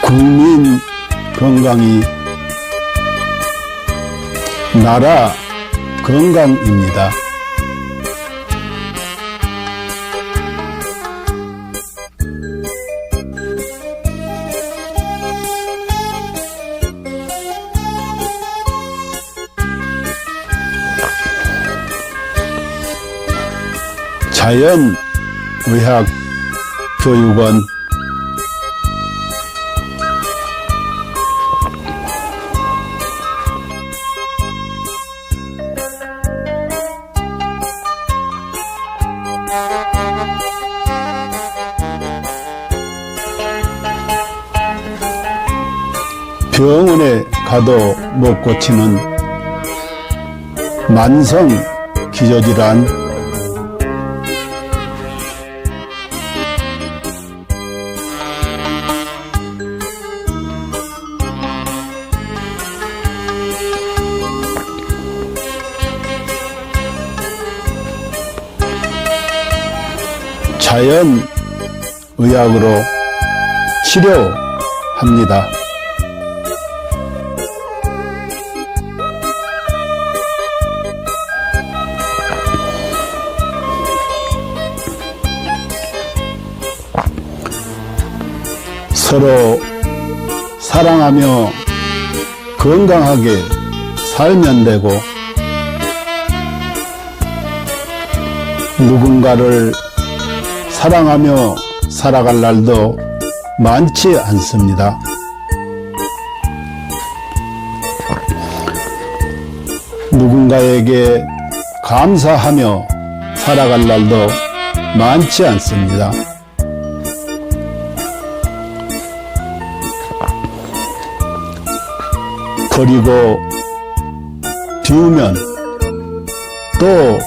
국민 건강이 나라 건강입니다. 자연의학교육원 병원에 가도 못 고치는 만성 기저질환, 자연의학으로 치료합니다. 서로 사랑하며 건강하게 살면 되고, 누군가를 사랑하며 살아갈 날도 많지 않습니다. 누군가에게 감사하며 살아갈 날도 많지 않습니다. 그리고 비우면 또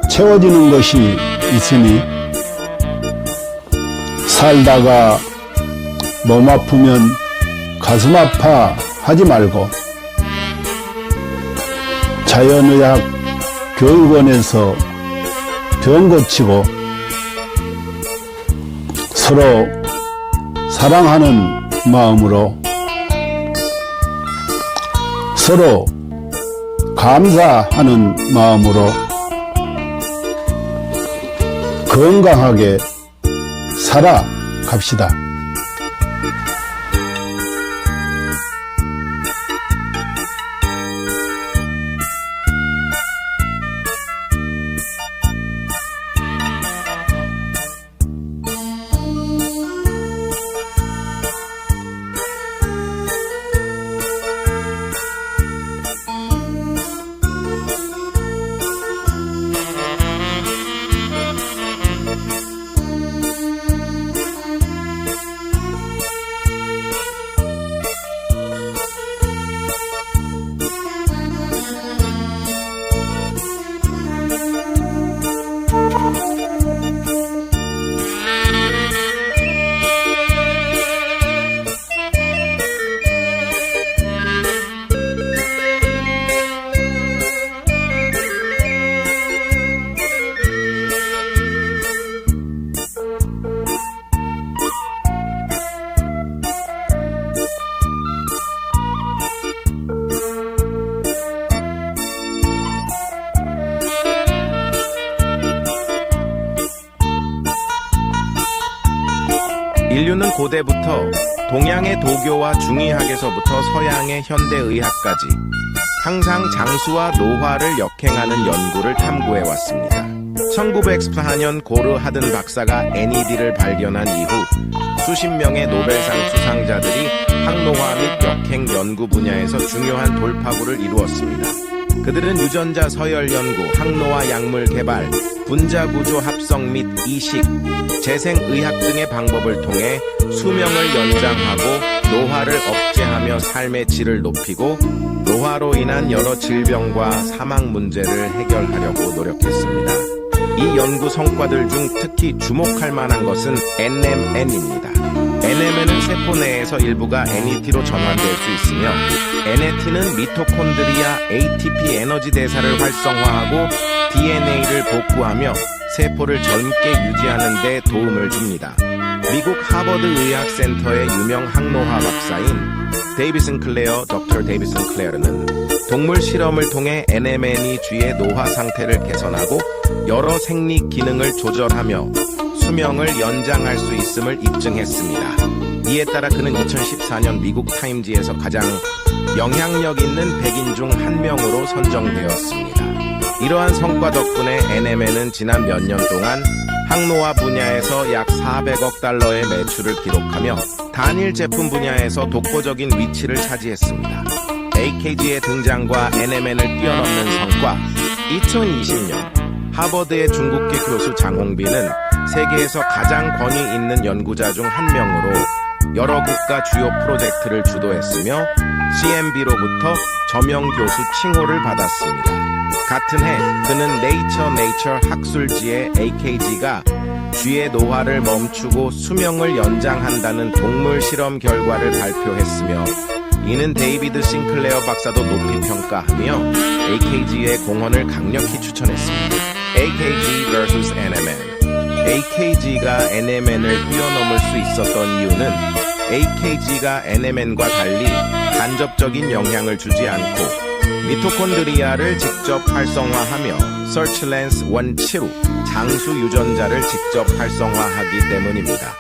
채워지는 것이 있으니, 살다가 몸 아프면 가슴 아파 하지 말고 자연의학 교육원에서 병 고치고 서로 사랑하는 마음으로, 서로 감사하는 마음으로 건강하게 살아갑시다. 인류는 고대부터 동양의 도교와 중의학에서부터 서양의 현대의학까지 항상 장수와 노화를 역행하는 연구를 탐구해왔습니다. 1914년 고르 하든 박사가 NED를 발견한 이후 수십 명의 노벨상 수상자들이 항노화 및 역행 연구 분야에서 중요한 돌파구를 이루었습니다. 그들은 유전자 서열 연구, 항노화 약물 개발, 분자구조 합성 및 이식, 재생의학 등의 방법을 통해 수명을 연장하고 노화를 억제하며 삶의 질을 높이고 노화로 인한 여러 질병과 사망 문제를 해결하려고 노력했습니다. 이 연구 성과들 중 특히 주목할 만한 것은 NMN입니다. NMN은 세포 내에서 일부가 NET로 전환될 수 있으며, NET는 미토콘드리아 ATP 에너지 대사를 활성화하고 DNA를 복구하며 세포를 젊게 유지하는 데 도움을 줍니다. 미국 하버드 의학센터의 유명 항노화 박사인 데이비슨 클레어, Dr. 데이비슨 클레어는 동물 실험을 통해 NMN이 쥐의 노화 상태를 개선하고 여러 생리 기능을 조절하며 수명을 연장할 수 있음을 입증했습니다. 이에 따라 그는 2014년 미국 타임지에서 가장 영향력 있는 100인 중 한 명으로 선정되었습니다. 이러한 성과 덕분에 NMN은 지난 몇 년 동안 항노화 분야에서 약 400억 달러의 매출을 기록하며 단일 제품 분야에서 독보적인 위치를 차지했습니다. AKG의 등장과 NMN을 뛰어넘는 성과. 2020년 하버드의 중국계 교수 장홍빈은 세계에서 가장 권위 있는 연구자 중 한 명으로 여러 국가 주요 프로젝트를 주도했으며 CMB로부터 저명 교수 칭호를 받았습니다. 같은 해 그는 네이처 학술지에 AKG가 쥐의 노화를 멈추고 수명을 연장한다는 동물 실험 결과를 발표했으며 이는 데이비드 싱클레어 박사도 높이 평가하며 AKG의 공헌을 강력히 추천했습니다. AKG vs NMN. AKG가 NMN을 뛰어넘을 수 있었던 이유는 AKG가 NMN과 달리 간접적인 영향을 주지 않고 미토콘드리아를 직접 활성화하며 서치랜스 원치루 장수 유전자를 직접 활성화하기 때문입니다.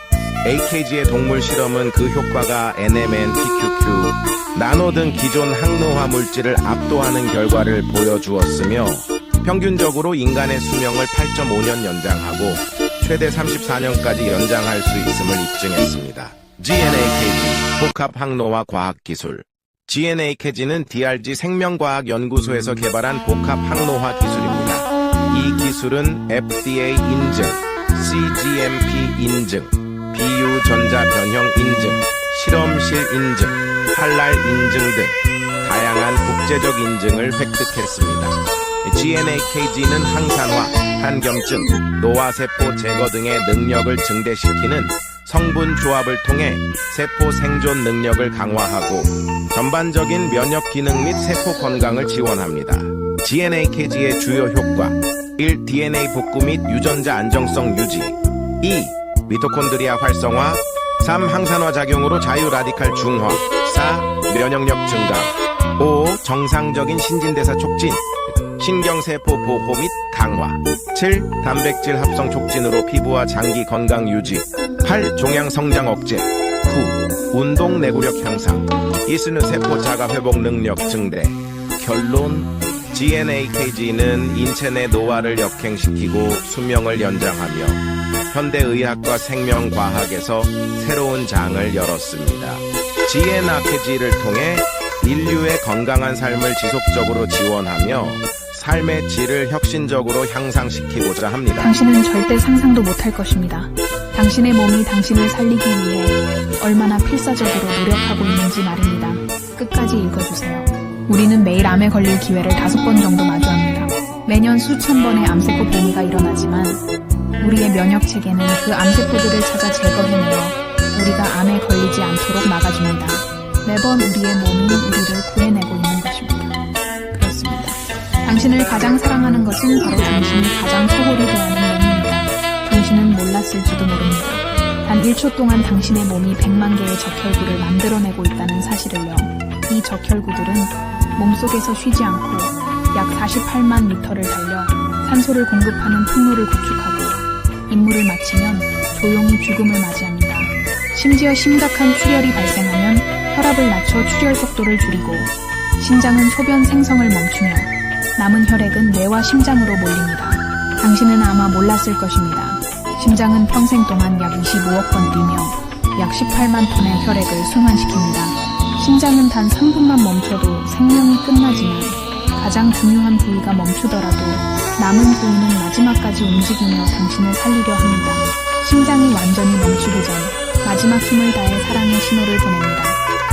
AKG의 동물 실험은 그 효과가 NMN, PQQ, 나노 등 기존 항노화 물질을 압도하는 결과를 보여주었으며 평균적으로 인간의 수명을 8.5년 연장하고 최대 34년까지 연장할 수 있음을 입증했습니다. GNAKG, 복합 항노화 과학기술. GNAKG는 DRG 생명과학연구소에서 개발한 복합 항노화 기술입니다. 이 기술은 FDA 인증, CGMP 인증, 비유전자 변형 인증, 실험실 인증, 할랄 인증 등 다양한 국제적 인증을 획득했습니다. GNAKG는 항산화, 한겸증, 노화세포 제거 등의 능력을 증대시키는 성분 조합을 통해 세포 생존 능력을 강화하고 전반적인 면역 기능 및 세포 건강을 지원합니다. GNAKG의 주요 효과 1. DNA 복구 및 유전자 안정성 유지 2. 미토콘드리아 활성화 3. 항산화 작용으로 자유 라디칼 중화 4. 면역력 증가 5. 정상적인 신진대사 촉진 신경세포 보호 및 강화 7. 단백질 합성 촉진으로 피부와 장기 건강 유지 8. 종양 성장 억제 9. 운동 내구력 향상 이스는 세포 자가 회복 능력 증대 결론 GNAKG는 인체 내 노화를 역행시키고 수명을 연장하며 현대의학과 생명과학에서 새로운 장을 열었습니다. GNAKG를 통해 인류의 건강한 삶을 지속적으로 지원하며 삶의 질을 혁신적으로 향상시키고자 합니다. 당신은 절대 상상도 못할 것입니다. 당신의 몸이 당신을 살리기 위해 얼마나 필사적으로 노력하고 있는지 말입니다. 끝까지 읽어주세요. 우리는 매일 암에 걸릴 기회를 5번 정도 마주합니다. 매년 수천 번의 암세포 변이가 일어나지만 우리의 면역체계는 그 암세포들을 찾아 제거해내어 우리가 암에 걸리지 않도록 막아줍니다. 매번 우리의 몸이 우리를 구해내고 있는 것입니다. 그렇습니다. 당신을 가장 사랑하는 것은 바로 당신이 가장 소홀히 대하는 면입니다. 당신은 몰랐을지도 모릅니다. 단 1초 동안 당신의 몸이 100만 개의 적혈구를 만들어내고 있다는 사실을요. 이 적혈구들은 몸속에서 쉬지 않고 약 48만 리터를 달려 산소를 공급하는 통로를 구축하고 임무를 마치면 조용히 죽음을 맞이합니다. 심지어 심각한 출혈이 발생하면 혈압을 낮춰 출혈 속도를 줄이고 심장은 소변 생성을 멈추며 남은 혈액은 뇌와 심장으로 몰립니다. 당신은 아마 몰랐을 것입니다. 심장은 평생 동안 약 25억 번 뛰며 약 18만 톤의 혈액을 순환시킵니다. 심장은 단 3분만 멈춰도 생명이 끝나지만 가장 중요한 부위가 멈추더라도 남은 부위는 마지막까지 움직이며 당신을 살리려 합니다. 심장이 완전히 멈추기 전 마지막 힘을 다해 사랑의 신호를 보냅니다.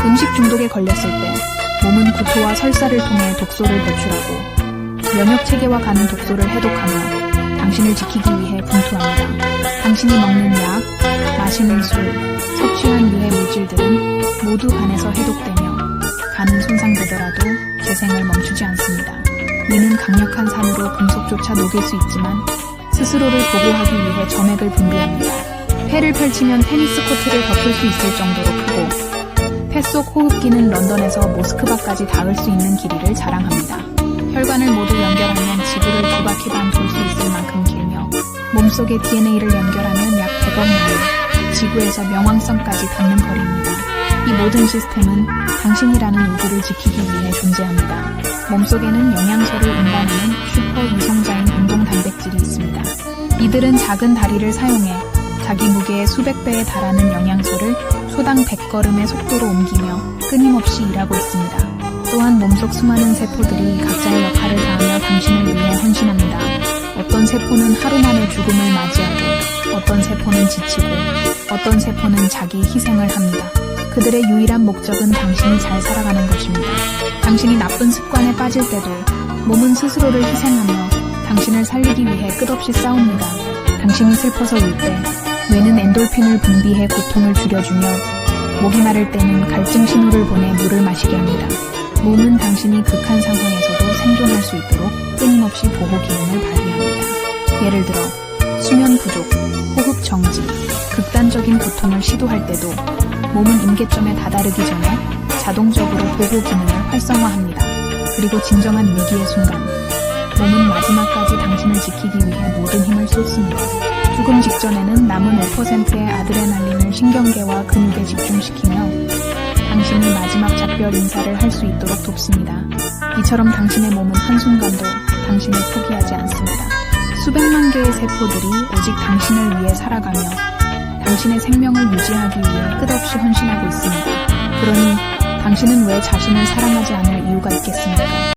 음식 중독에 걸렸을 때 몸은 구토와 설사를 통해 독소를 배출하고 면역체계와 가는 독소를 해독하며 당신을 지키기 위해 분투합니다. 당신이 먹는 약, 마시는 술, 섭취한 유해 물질들은 모두 간에서 해독되며 간은 손상되더라도 재생을 멈추지 않습니다. 뇌는 강력한 산으로 금속조차 녹일 수 있지만 스스로를 보호하기 위해 점액을 분비합니다. 폐를 펼치면 테니스 코트를 덮을 수 있을 정도로 크고 폐 속 호흡기는 런던에서 모스크바까지 닿을 수 있는 길이를 자랑합니다. 혈관을 모두 연결하면 지구를 2바퀴 반 돌 수 있을 만큼 길며 몸속의 DNA를 연결하면 약 100억 마일, 지구에서 명왕성까지 닿는 거리입니다. 이 모든 시스템은 당신이라는 우주를 지키기 위해 존재합니다. 몸속에는 영양소를 운반하는 슈퍼 유성자인 운동 단백질이 있습니다. 이들은 작은 다리를 사용해 자기 무게의 수백 배에 달하는 영양소를 소당 100걸음의 속도로 옮기며 끊임없이 일하고 있습니다. 또한 몸속 수많은 세포들이 각자의 역할을 다하며 당신을 위해 헌신합니다. 어떤 세포는 하루 만에 죽음을 맞이하고 어떤 세포는 지치고 어떤 세포는 자기 희생을 합니다. 그들의 유일한 목적은 당신이 잘 살아가는 것입니다. 당신이 나쁜 습관에 빠질 때도 몸은 스스로를 희생하며 당신을 살리기 위해 끝없이 싸웁니다. 당신이 슬퍼서 울 때 뇌는 엔돌핀을 분비해 고통을 줄여주며 목이 마를 때는 갈증 신호를 보내 물을 마시게 합니다. 몸은 당신이 극한 상황에서도 생존할 수 있도록 끊임없이 보호 기능을 발휘합니다. 예를 들어 수면 부족, 호흡 정지, 극단적인 고통을 시도할 때도 몸은 임계점에 다다르기 전에 자동적으로 보호 기능을 활성화합니다. 그리고 진정한 위기의 순간, 몸은 마지막까지 당신을 지키기 위해 모든 힘을 쏟습니다. 죽음 직전에는 남은 5%의 아드레날린을 신경계와 근육에 집중시키며 당신이 마지막 작별 인사를 할 수 있도록 돕습니다. 이처럼 당신의 몸은 한순간도 당신을 포기하지 않습니다. 수백만 개의 세포들이 오직 당신을 위해 살아가며 당신의 생명을 유지하기 위해 끝없이 헌신하고 있습니다. 그러니 당신은 왜 자신을 사랑하지 않을 이유가 있겠습니까?